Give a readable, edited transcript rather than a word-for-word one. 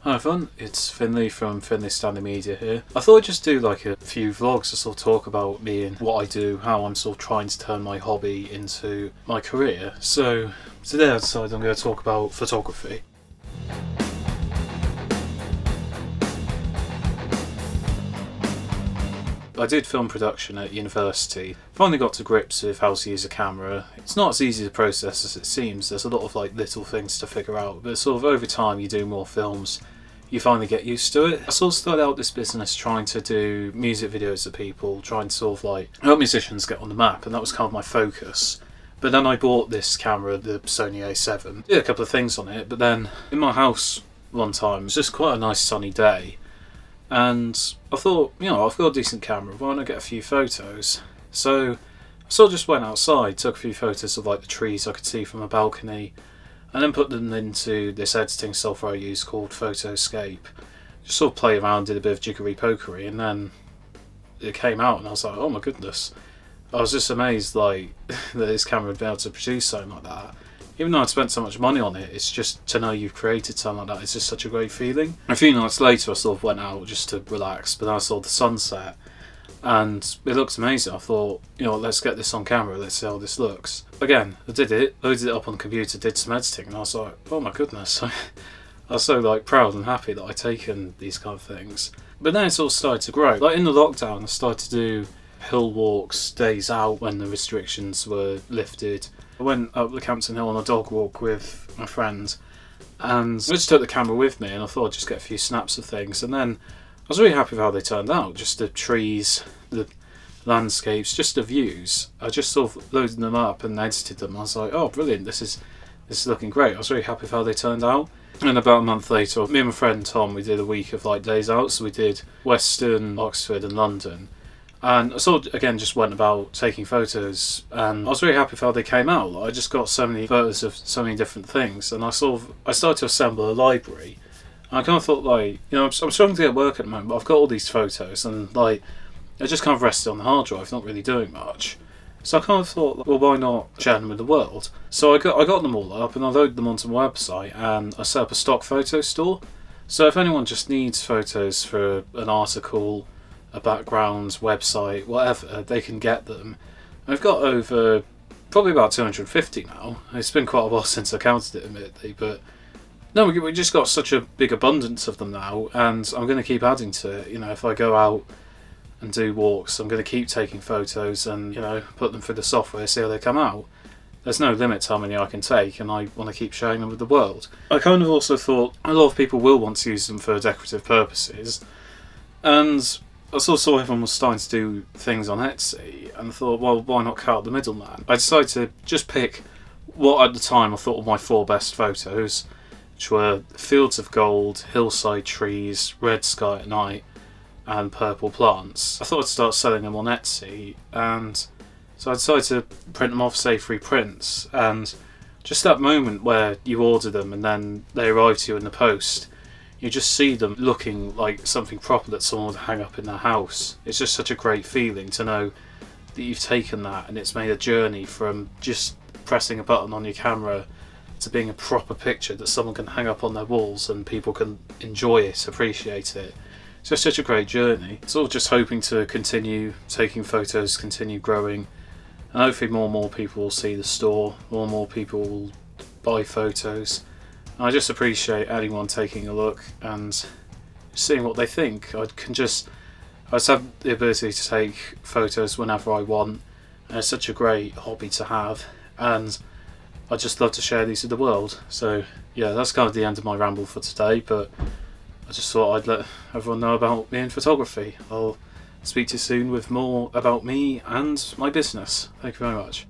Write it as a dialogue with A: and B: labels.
A: Hi everyone, it's Finlay from Finlay Stanley Media here. I thought I'd just do like a few vlogs to sort of talk about me and what I do, how I'm sort of trying to turn my hobby into my career. So today I decided I'm going to talk about photography. I did film production at university. Finally got to grips with how to use a camera. It's not as easy to process as it seems. There's a lot of like little things to figure out, but sort of over time you do more films, you finally get used to it. I sort of started out this business trying to do music videos of people, trying to sort of like help musicians get on the map, and that was kind of my focus. But then I bought this camera, the Sony A7, did a couple of things on it, but then in my house one time, it was just quite a nice sunny day, and I thought, you know, I've got a decent camera, why not get a few photos? So I sort of just went outside, took a few photos of like the trees I could see from a balcony, and then put them into this editing software I use called Photoscape. Just sort of play around, did a bit of jiggery-pokery, and then it came out and I was like, oh my goodness. I was just amazed like that this camera would be able to produce something like that. Even though I'd spent so much money on it, it's just to know you've created something like that, it's just such a great feeling. A few nights later I sort of went out just to relax, but then I saw the sunset and it looked amazing. I thought, you know, let's get this on camera, let's see how this looks. Again, I did it, loaded it up on the computer, did some editing, and I was like, oh my goodness. I was so like proud and happy that I'd taken these kind of things. But then it sort of started to grow. Like in the lockdown I started to do hill walks, days out when the restrictions were lifted. I went up the Campton Hill on a dog walk with my friend, and I just took the camera with me and I thought I'd just get a few snaps of things, and then I was really happy with how they turned out. Just the trees, the landscapes, just the views. I just sort of loaded them up and edited them. I was like, oh brilliant, this is looking great. I was really happy with how they turned out. And about a month later, me and my friend Tom, we did a week of like days out. So we did Western, Oxford and London. And I sort of, again, just went about taking photos, and I was really happy with how they came out. Like, I just got so many photos of so many different things, and I started to assemble a library. And I kind of thought, like, you know, I'm struggling to get work at the moment, but I've got all these photos, and like, I just kind of rested on the hard drive, not really doing much. So I kind of thought, well, why not share them with the world? So I got them all up, and I loaded them onto my website, and I set up a stock photo store. So if anyone just needs photos for an article, a background, website, whatever, they can get them. I've got over probably about 250 now. It's been quite a while since I counted it, admittedly, but no, we just got such a big abundance of them now, and I'm going to keep adding to it. You know, if I go out and do walks, I'm going to keep taking photos and, you know, put them through the software, see how they come out. There's no limit to how many I can take, and I want to keep sharing them with the world. I kind of also thought a lot of people will want to use them for decorative purposes, and I saw everyone was starting to do things on Etsy, and I thought, well, why not cut out the middleman? I decided to just pick what at the time I thought were my 4 best photos, which were fields of gold, hillside trees, red sky at night, and purple plants. I thought I'd start selling them on Etsy, and so I decided to print them off Say-Free Prints, and just that moment where you order them and then they arrive to you in the post, you just see them looking like something proper that someone would hang up in their house. It's just such a great feeling to know that you've taken that and it's made a journey from just pressing a button on your camera to being a proper picture that someone can hang up on their walls and people can enjoy it, appreciate it. It's just such a great journey. Sort of just hoping to continue taking photos, continue growing, and hopefully more and more people will see the store, more and more people will buy photos. I just appreciate anyone taking a look and seeing what they think. I just have the ability to take photos whenever I want, and it's such a great hobby to have, and I just love to share these with the world. So yeah, that's kind of the end of my ramble for today, but I just thought I'd let everyone know about me in photography. I'll speak to you soon with more about me and my business. Thank you very much.